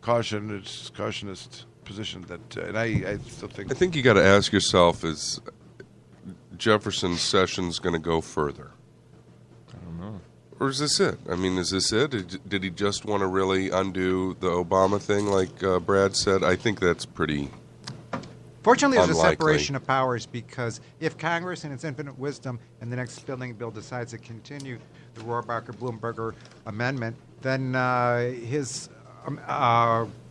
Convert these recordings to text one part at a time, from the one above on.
cautionist position that, and I still think. I think you got to ask yourself: is Jefferson Sessions going to go further? I don't know. Or is this it? I mean, is this it? Did he just want to really undo the Obama thing, like Brad said? I think that's pretty. Fortunately, there's a unlikely. separation of powers, because if Congress, in its infinite wisdom, in the next spending bill decides to continue the Rohrabacher-Bloomberger amendment, then his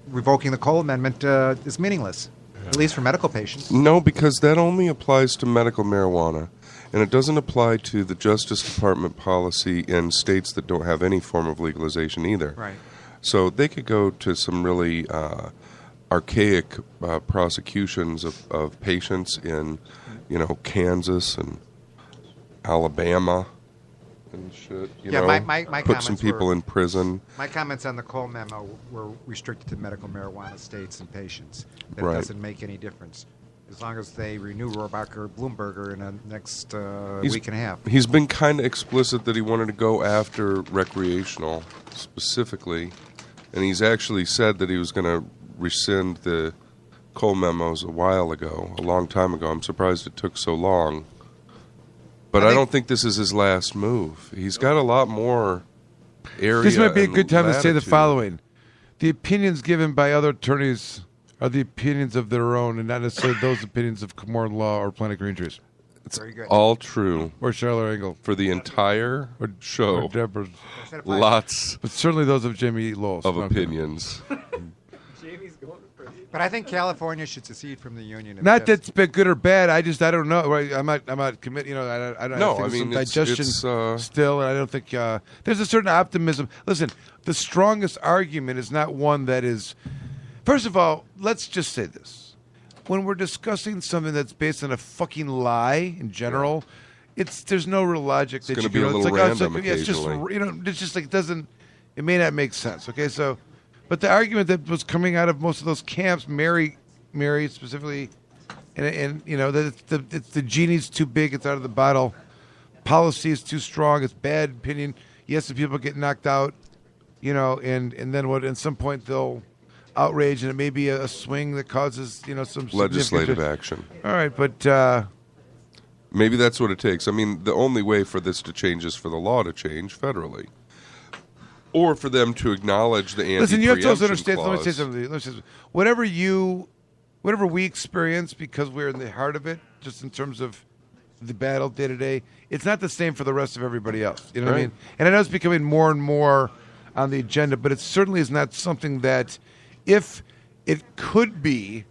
revoking the Cole Amendment is meaningless, at least for medical patients. No, because that only applies to medical marijuana, and it doesn't apply to the Justice Department policy in states that don't have any form of legalization either. Right. So they could go to some really archaic prosecutions of patients in, Kansas and Alabama and shit. My put some people in prison. My comments on the Cole memo were restricted to medical marijuana states and patients. That Right. doesn't make any difference, as long as they renew Rohrabacher-Bloomberger in the next week and a half. He's been kind of explicit that he wanted to go after recreational specifically, and he's actually said that he was going to rescind the Cole memos a long time ago. I'm surprised it took so long. But I don't think this is his last move. He's got a lot more area. This might be a and good time to say the latitude. following. The opinions given by other attorneys are the opinions of their own, and not necessarily those opinions of Comorn Law or Planet Green Trees. It's Very good. all true Or Charlotte Engel. for the entire show. Or Deborah. Lots But certainly those of Jamie Lowell. of opinions. But I think California should secede from the union. Not that's been good or bad. I don't know. Right? I'm not committed. I don't. No, think I there's mean, some it's- digestion it's, still, and I don't think there's a certain optimism. Listen, the strongest argument is not one that is. First of all, let's just say this: when we're discussing something that's based on a fucking lie in general, there's no real logic. It's that gonna you be a it's little like, oh, random it's just occasionally. it's just like it doesn't. It may not make sense. Okay, so, but the argument that was coming out of most of those camps, Mary specifically, and that it's the genie's too big, it's out of the bottle. Policy is too strong, it's bad opinion. Yes, the people get knocked out, and then what? At some point they'll outrage, and it may be a swing that causes some Legislative significant- action. All right, but Maybe that's what it takes. I mean, the only way for this to change is for the law to change federally. Or for them to acknowledge the anti-preemption listen, you have to also understand. clause. Let me say something. Let me say something. Whatever we experience, because we're in the heart of it, just in terms of the battle day to day, it's not the same for the rest of everybody else. You know what I Right. mean? And I know it's becoming more and more on the agenda, but it certainly is not something that, if it could be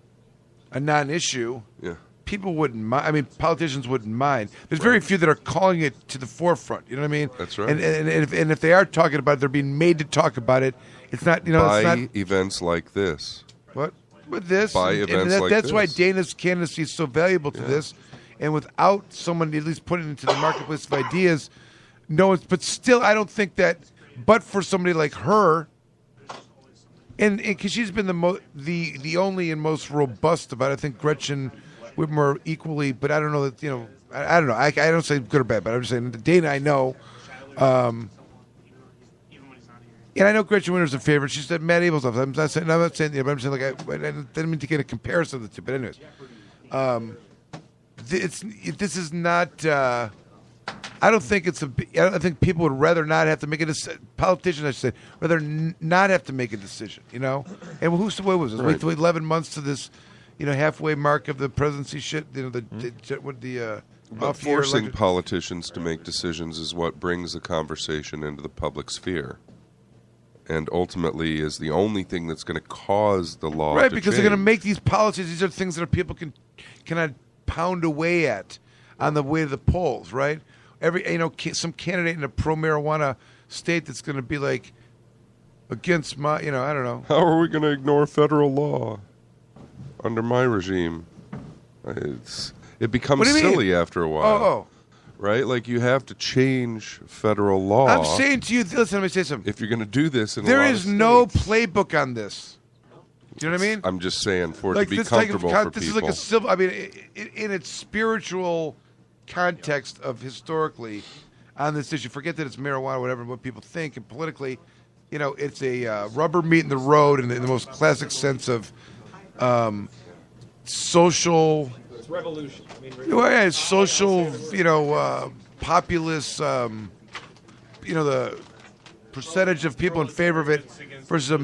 a non-issue, Yeah. people wouldn't mind. I mean, politicians wouldn't mind. There's very few that are calling it to the forefront. You know what I mean? That's right. And if they are talking about it, they're being made to talk about it. It's not, By it's not events like this. what with this. By and events like that's why this. Dana's candidacy is so valuable to this. And without someone at least putting it into the marketplace of ideas, no one's. But still, I don't think that. But for somebody like her. And because she's been the only and most robust about it. I think Gretchen Whitmer equally, but I don't know that I don't know. I don't say good or bad, but I'm just saying Dana I know, and I know Gretchen Whitmer's a favorite. She said Matt Abel's off. I'm not saying but I'm saying I didn't mean to get a comparison of the two, but anyways, this is not. I don't think I think people would rather not have to make a decision. Politicians, I should say, rather not have to make a decision. And what was it? Right. Wait 11 months to this, halfway mark of the presidency shit. But off-year forcing election. politicians to make decisions is what brings the conversation into the public sphere, and ultimately is the only thing that's going to cause the law Right, to because they're going to change. make these policies. These are things that people cannot pound away at on the way to the polls. Right. Some candidate in a pro-marijuana state that's going to be like against my, I don't know. How are we going to ignore federal law under my regime? It becomes What do you mean? silly after a while. Oh. Right? Like, you have to change federal law. I'm saying to you, listen, let me say something. If you're going to do this in a There lot is of no states. playbook on this. Do you know what I mean? I'm just saying, for it Like to be this type of comfortable for this people. is like a civil. I mean, in its spiritual context of historically on this issue, forget that it's marijuana, whatever, what people think, and politically, it's a rubber meeting the road in the most classic sense of social. It's revolution. I mean, Well, yeah, it's social, populist, the percentage of people in favor of it versus a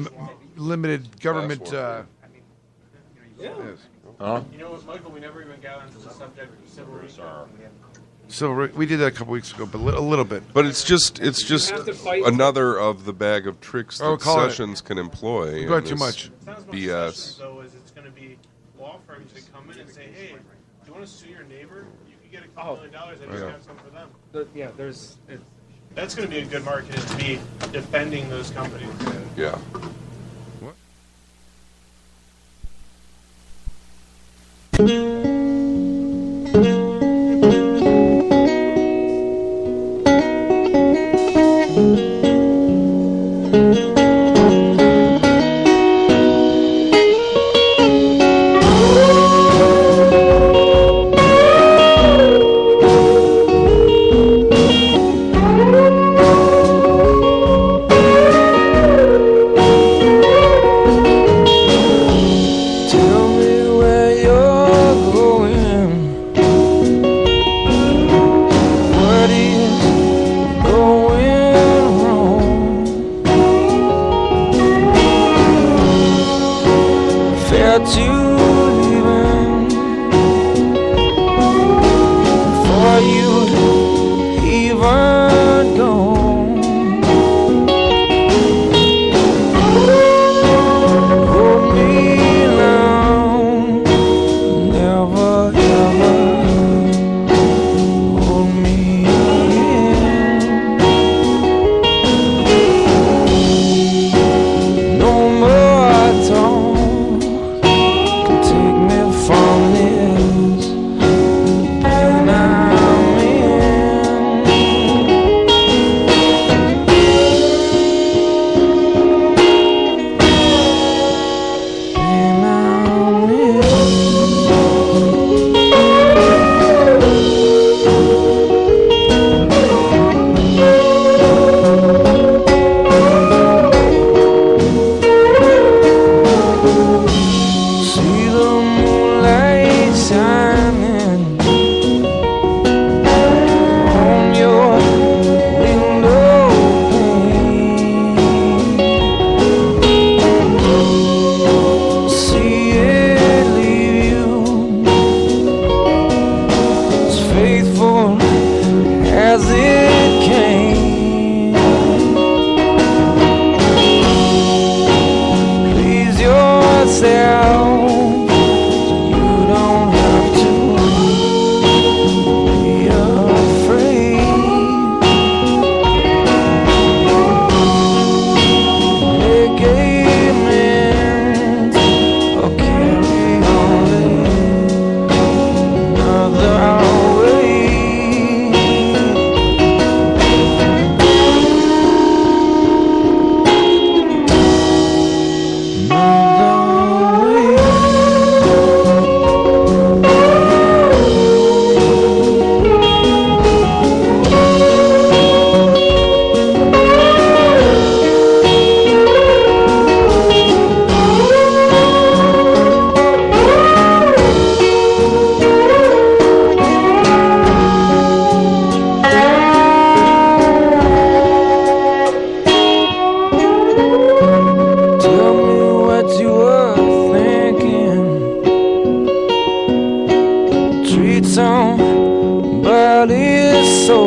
limited government. yeah. Yes. You know what, Michael? We never even got onto the subject of civil rights. So we did that a couple weeks ago, but a little bit. But it's just have to fight. another of the bag of tricks Oh, that call it. Sessions can employ. We've in got too this much. Sounds about BS. Sessions, though, is it's going to be law firms that come in and say, hey, do you want to sue your neighbor? You can get a couple $1 million. I just have some for them. That's going to be a good market to be defending those companies. Yeah. Tell me where you're going. What is going wrong? Fair to leaving before you even gone. Hold me now, never ever hold me again. No more talk can take me from this pain I'm in. Pain I'm in. See the moonlight shining on your window pane. See it leave you as faithful as it came. Please yourself, you don't have to be afraid. Make amends or carry on another way. Tell me what you were thinking. Treat somebody so